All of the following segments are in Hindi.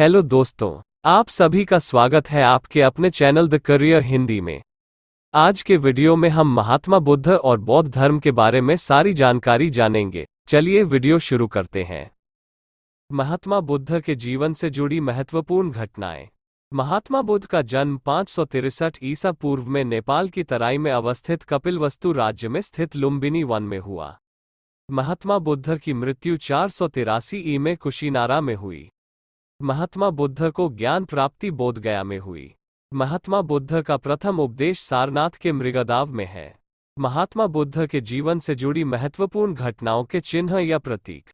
हेलो दोस्तों, आप सभी का स्वागत है आपके अपने चैनल द करियर हिंदी में। आज के वीडियो में हम महात्मा बुद्ध और बौद्ध धर्म के बारे में सारी जानकारी जानेंगे। चलिए वीडियो शुरू करते हैं। महात्मा बुद्ध के जीवन से जुड़ी महत्वपूर्ण घटनाएं। महात्मा बुद्ध का जन्म 563 ईसा पूर्व में नेपाल की तराई में अवस्थित कपिलवस्तु राज्य में स्थित लुम्बिनी वन में हुआ। महात्मा बुद्ध की मृत्यु 483 ई में कुशीनारा में हुई। महात्मा बुद्ध को ज्ञान प्राप्ति बोधगया में हुई। महात्मा बुद्ध का प्रथम उपदेश सारनाथ के मृगदाव में है। महात्मा बुद्ध के जीवन से जुड़ी महत्वपूर्ण घटनाओं के चिन्ह या प्रतीक।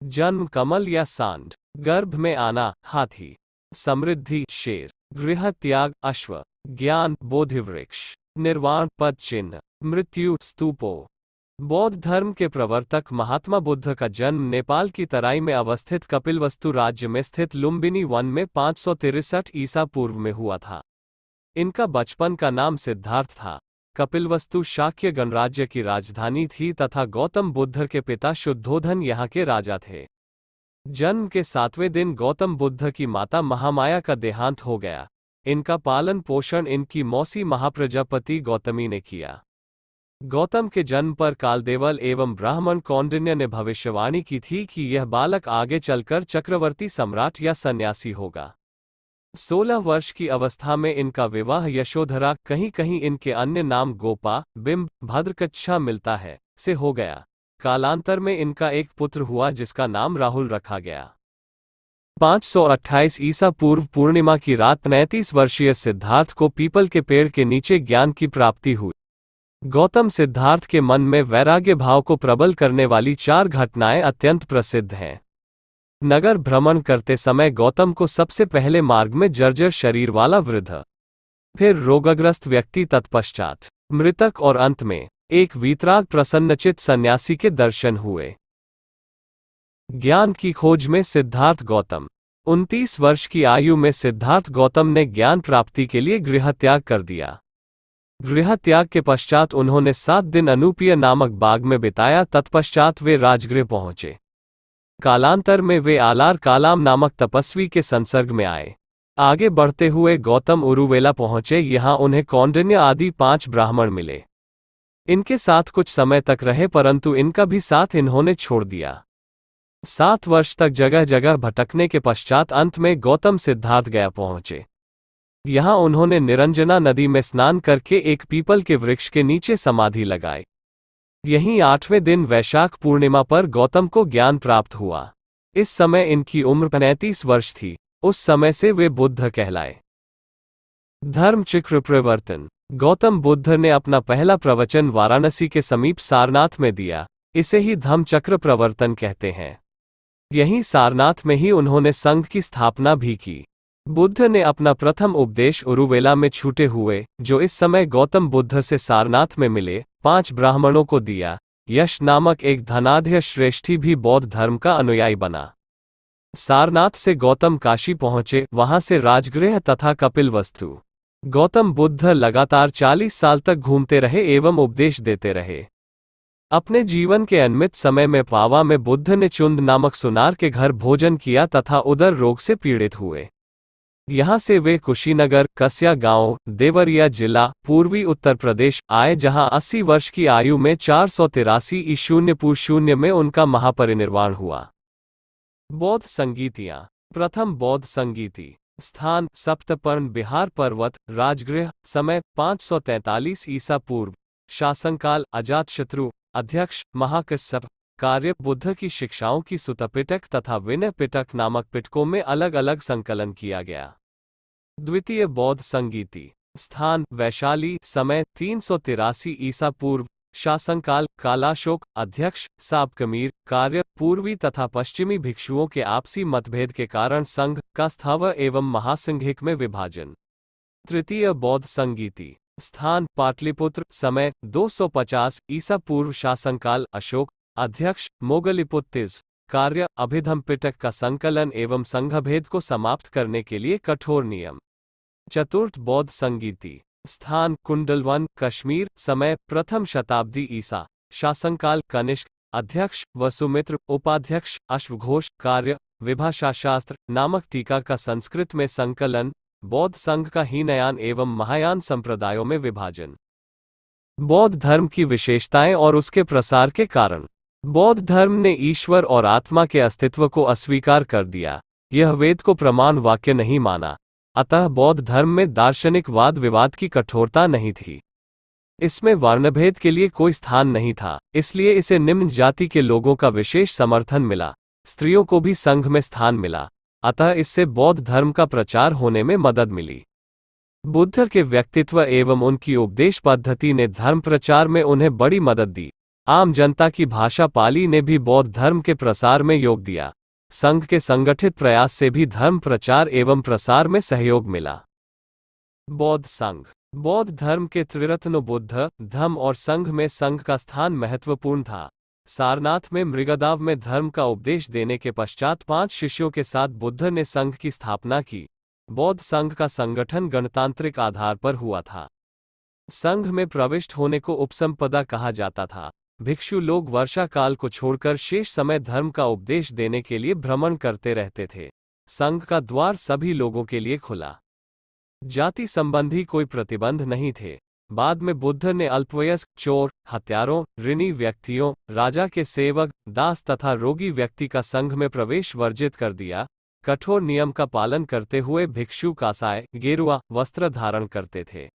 जन्म कमल या सांड, गर्भ में आना हाथी, समृद्धि शेर, गृह त्याग अश्व, ज्ञान बोधिवृक्ष, निर्वाण पद चिन्ह, मृत्यु स्तूपो। बौद्ध धर्म के प्रवर्तक महात्मा बुद्ध का जन्म नेपाल की तराई में अवस्थित कपिलवस्तु राज्य में स्थित लुम्बिनी वन में 563 ईसा पूर्व में हुआ था। इनका बचपन का नाम सिद्धार्थ था। कपिलवस्तु शाक्य गणराज्य की राजधानी थी तथा गौतम बुद्ध के पिता शुद्धोधन यहाँ के राजा थे। जन्म के 7वें दिन गौतम बुद्ध की माता महामाया का देहांत हो गया। इनका पालन पोषण इनकी मौसी महाप्रजापति गौतमी ने किया। गौतम के जन्म पर कालदेवल एवं ब्राह्मण कौंडिन्य ने भविष्यवाणी की थी कि यह बालक आगे चलकर चक्रवर्ती सम्राट या सन्यासी होगा। 16 वर्ष की अवस्था में इनका विवाह यशोधरा, कहीं कहीं इनके अन्य नाम गोपा, बिंब, भद्रकच्छा मिलता है, से हो गया। कालांतर में इनका एक पुत्र हुआ जिसका नाम राहुल रखा गया। 528 ईसा पूर्व पूर्णिमा की रात 35 वर्षीय सिद्धार्थ को पीपल के पेड़ के नीचे ज्ञान की प्राप्ति हुई। गौतम सिद्धार्थ के मन में वैराग्य भाव को प्रबल करने वाली 4 घटनाएं अत्यंत प्रसिद्ध हैं। नगर भ्रमण करते समय गौतम को सबसे पहले मार्ग में जर्जर शरीर वाला वृद्ध, फिर रोगग्रस्त व्यक्ति, तत्पश्चात मृतक और अंत में एक वीतराग प्रसन्नचित्त सन्यासी के दर्शन हुए। ज्ञान की खोज में सिद्धार्थ गौतम। 29 वर्ष की आयु में सिद्धार्थ गौतम ने ज्ञान प्राप्ति के लिए गृह त्याग कर दिया। गृह त्याग के पश्चात उन्होंने 7 दिन अनूपिय नामक बाग में बिताया। तत्पश्चात वे राजगृह पहुंचे। कालांतर में वे आलार कालाम नामक तपस्वी के संसर्ग में आए। आगे बढ़ते हुए गौतम उरुवेला पहुंचे। यहां उन्हें कौंडिन्य आदि 5 ब्राह्मण मिले। इनके साथ कुछ समय तक रहे परंतु इनका भी साथ इन्होंने छोड़ दिया। 7 वर्ष तक जगह जगह भटकने के पश्चात अंत में गौतम सिद्धार्थ गया पहुंचे। यहाँ उन्होंने निरंजना नदी में स्नान करके एक पीपल के वृक्ष के नीचे समाधि लगाई। यहीं 8वें दिन वैशाख पूर्णिमा पर गौतम को ज्ञान प्राप्त हुआ। इस समय इनकी उम्र 35 वर्ष थी। उस समय से वे बुद्ध कहलाए। धर्म चक्र प्रवर्तन। गौतम बुद्ध ने अपना पहला प्रवचन वाराणसी के समीप सारनाथ में दिया। इसे ही धम्म चक्र प्रवर्तन कहते हैं। यहीं सारनाथ में ही उन्होंने संघ की स्थापना भी की। बुद्ध ने अपना प्रथम उपदेश उरुवेला में छूटे हुए, जो इस समय गौतम बुद्ध से सारनाथ में मिले, 5 ब्राह्मणों को दिया। यश नामक एक धनाढ्य श्रेष्ठी भी बौद्ध धर्म का अनुयायी बना। सारनाथ से गौतम काशी पहुंचे, वहां से राजगृह तथा कपिलवस्तु। गौतम बुद्ध लगातार 40 साल तक घूमते रहे एवं उपदेश देते रहे। अपने जीवन के अनियमित समय में पावा में बुद्ध ने चुंद नामक सुनार के घर भोजन किया तथा उदर रोग से पीड़ित हुए। यहाँ से वे कुशीनगर, कस्या गांव, देवरिया जिला, पूर्वी उत्तर प्रदेश आए, जहां 80 वर्ष की आयु में 483 ई. पूर्व में उनका महापरिनिर्वाण हुआ। बौद्ध संगीतियाँ। प्रथम बौद्ध संगीति। स्थान सप्तपर्ण बिहार पर्वत, राजगृह। समय 543 ईसा पूर्व। शासनकाल अजातशत्रु। अध्यक्ष महाकश्यप। कार्य बुद्ध की शिक्षाओं की सुत्त पिटक तथा विनय पिटक नामक पिटकों में अलग अलग संकलन किया गया। द्वितीय बौद्ध संगीति। स्थान वैशाली। समय 383 ईसा पूर्व। शासनकाल कालाशोक। अध्यक्ष साबकमीर। कार्य पूर्वी तथा पश्चिमी भिक्षुओं के आपसी मतभेद के कारण संघ का स्थावर एवं महासंघिक में विभाजन। तृतीय बौद्ध संगीति। स्थान पाटलिपुत्र। समय 250 ईसा पूर्व। शासनकाल अशोक। अध्यक्ष मोगलिपुत्तिज। कार्य अभिधम पिटक का संकलन एवं संघभेद को समाप्त करने के लिए कठोर नियम। चतुर्थ बौद्ध संगीति। स्थान कुंडलवन कश्मीर। समय प्रथम शताब्दी ईसा। शासनकाल कनिष्क। अध्यक्ष वसुमित्र। उपाध्यक्ष अश्वघोष। कार्य विभाषा शास्त्र नामक टीका का संस्कृत में संकलन, बौद्ध संघ का हीनयान एवं महायान संप्रदायों में विभाजन। बौद्ध धर्म की विशेषताएं और उसके प्रसार के कारण। बौद्ध धर्म ने ईश्वर और आत्मा के अस्तित्व को अस्वीकार कर दिया। यह वेद को प्रमाण वाक्य नहीं माना। अतः बौद्ध धर्म में दार्शनिक वाद विवाद की कठोरता नहीं थी। इसमें वर्णभेद के लिए कोई स्थान नहीं था, इसलिए इसे निम्न जाति के लोगों का विशेष समर्थन मिला। स्त्रियों को भी संघ में स्थान मिला। अतः इससे बौद्ध धर्म का प्रचार होने में मदद मिली। बुद्ध के व्यक्तित्व एवं उनकी उपदेश पद्धति ने धर्म प्रचार में उन्हें बड़ी मदद दी। आम जनता की भाषा पाली ने भी बौद्ध धर्म के प्रसार में योग दिया। संघ के संगठित प्रयास से भी धर्म प्रचार एवं प्रसार में सहयोग मिला। बौद्ध संघ। बौद्ध धर्म के त्रिरत्न बुद्ध, धम्म और संघ में संघ का स्थान महत्वपूर्ण था। सारनाथ में मृगदाव में धर्म का उपदेश देने के पश्चात 5 शिष्यों के साथ बुद्ध ने संघ की स्थापना की। बौद्ध संघ का संगठन गणतांत्रिक आधार पर हुआ था। संघ में प्रविष्ट होने को उपसंपदा कहा जाता था। भिक्षु लोग वर्षा काल को छोड़कर शेष समय धर्म का उपदेश देने के लिए भ्रमण करते रहते थे। संघ का द्वार सभी लोगों के लिए खुला। जाति संबंधी कोई प्रतिबंध नहीं थे। बाद में बुद्ध ने अल्पवयस्क, चोर, हत्यारों, ऋणी व्यक्तियों, राजा के सेवक, दास तथा रोगी व्यक्ति का संघ में प्रवेश वर्जित कर दिया। कठोर नियम का पालन करते हुए भिक्षु कासाय, गेरुआ वस्त्र धारण करते थे।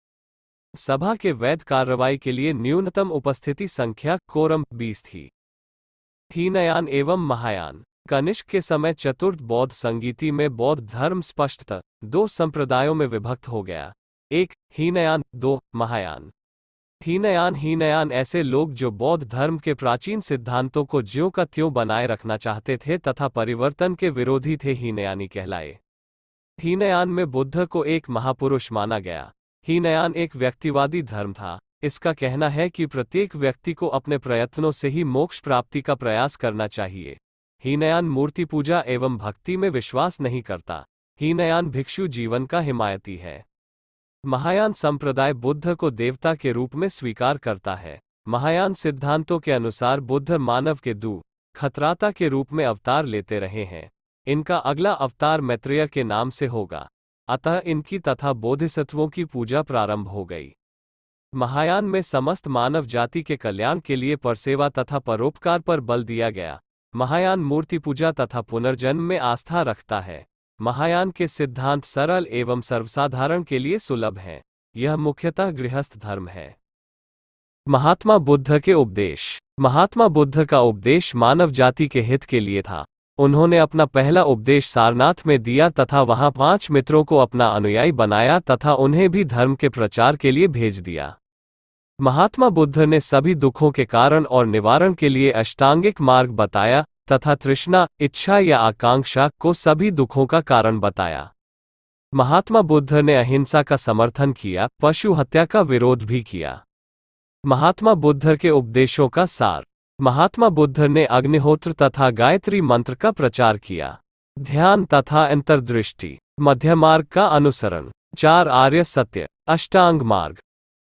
सभा के वैध कार्रवाई के लिए न्यूनतम उपस्थिति संख्या कोरम 20 थी। हीनयान एवं महायान। कनिष्क के समय चतुर्थ बौद्ध संगीति में बौद्ध धर्म स्पष्टतः 2 संप्रदायों में विभक्त हो गया। 1 हीनयान, 2 महायान। हीनयान ऐसे लोग जो बौद्ध धर्म के प्राचीन सिद्धांतों को ज्यों का त्यों बनाए रखना चाहते थे तथा परिवर्तन के विरोधी थे, हीनयानी कहलाए। हीनयान में बुद्ध को एक महापुरुष माना गया। हीनयान एक व्यक्तिवादी धर्म था। इसका कहना है कि प्रत्येक व्यक्ति को अपने प्रयत्नों से ही मोक्ष प्राप्ति का प्रयास करना चाहिए। हीनयान मूर्ति पूजा एवं भक्ति में विश्वास नहीं करता। हीनयान भिक्षु जीवन का हिमायती है। महायान संप्रदाय बुद्ध को देवता के रूप में स्वीकार करता है। महायान सिद्धांतों के अनुसार बुद्ध मानव के खत्राता के रूप में अवतार लेते रहे हैं। इनका अगला अवतार मैत्रेय के नाम से होगा। अतः इनकी तथा बोधिसत्वों की पूजा प्रारंभ हो गई। महायान में समस्त मानव जाति के कल्याण के लिए परसेवा तथा परोपकार पर बल दिया गया। महायान मूर्ति पूजा तथा पुनर्जन्म में आस्था रखता है। महायान के सिद्धांत सरल एवं सर्वसाधारण के लिए सुलभ हैं। यह मुख्यतः गृहस्थ धर्म है। महात्मा बुद्ध के उपदेश। महात्मा बुद्ध का उपदेश मानव जाति के हित के लिए था। उन्होंने अपना पहला उपदेश सारनाथ में दिया तथा वहां 5 मित्रों को अपना अनुयायी बनाया तथा उन्हें भी धर्म के प्रचार के लिए भेज दिया। महात्मा बुद्ध ने सभी दुखों के कारण और निवारण के लिए अष्टांगिक मार्ग बताया तथा तृष्णा, इच्छा या आकांक्षा को सभी दुखों का कारण बताया। महात्मा बुद्ध ने अहिंसा का समर्थन किया, पशु हत्या का विरोध भी किया। महात्मा बुद्ध के उपदेशों का सार। महात्मा बुद्ध ने अग्निहोत्र तथा गायत्री मंत्र का प्रचार किया। ध्यान तथा अंतर्दृष्टि, मध्य मार्ग का अनुसरण, 4 आर्य सत्य, अष्टांग मार्ग।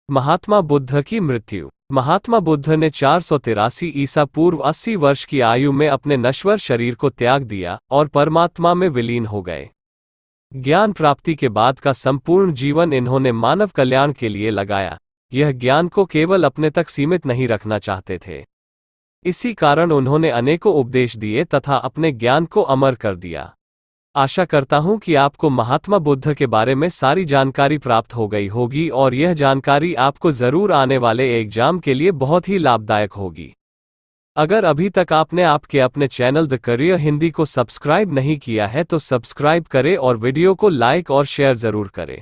महात्मा बुद्ध की मृत्यु। महात्मा बुद्ध ने 483 ईसा पूर्व 80 वर्ष की आयु में अपने नश्वर शरीर को त्याग दिया और परमात्मा में विलीन हो गए। ज्ञान प्राप्ति के बाद का संपूर्ण जीवन इन्होंने मानव कल्याण के लिए लगाया। यह ज्ञान को केवल अपने तक सीमित नहीं रखना चाहते थे। इसी कारण उन्होंने अनेकों उपदेश दिए तथा अपने ज्ञान को अमर कर दिया। आशा करता हूं कि आपको महात्मा बुद्ध के बारे में सारी जानकारी प्राप्त हो गई होगी और यह जानकारी आपको जरूर आने वाले एग्जाम के लिए बहुत ही लाभदायक होगी। अगर अभी तक आपने अपने चैनल द करियर हिंदी को सब्सक्राइब नहीं किया है तो सब्सक्राइब करें और वीडियो को लाइक और शेयर जरूर करें।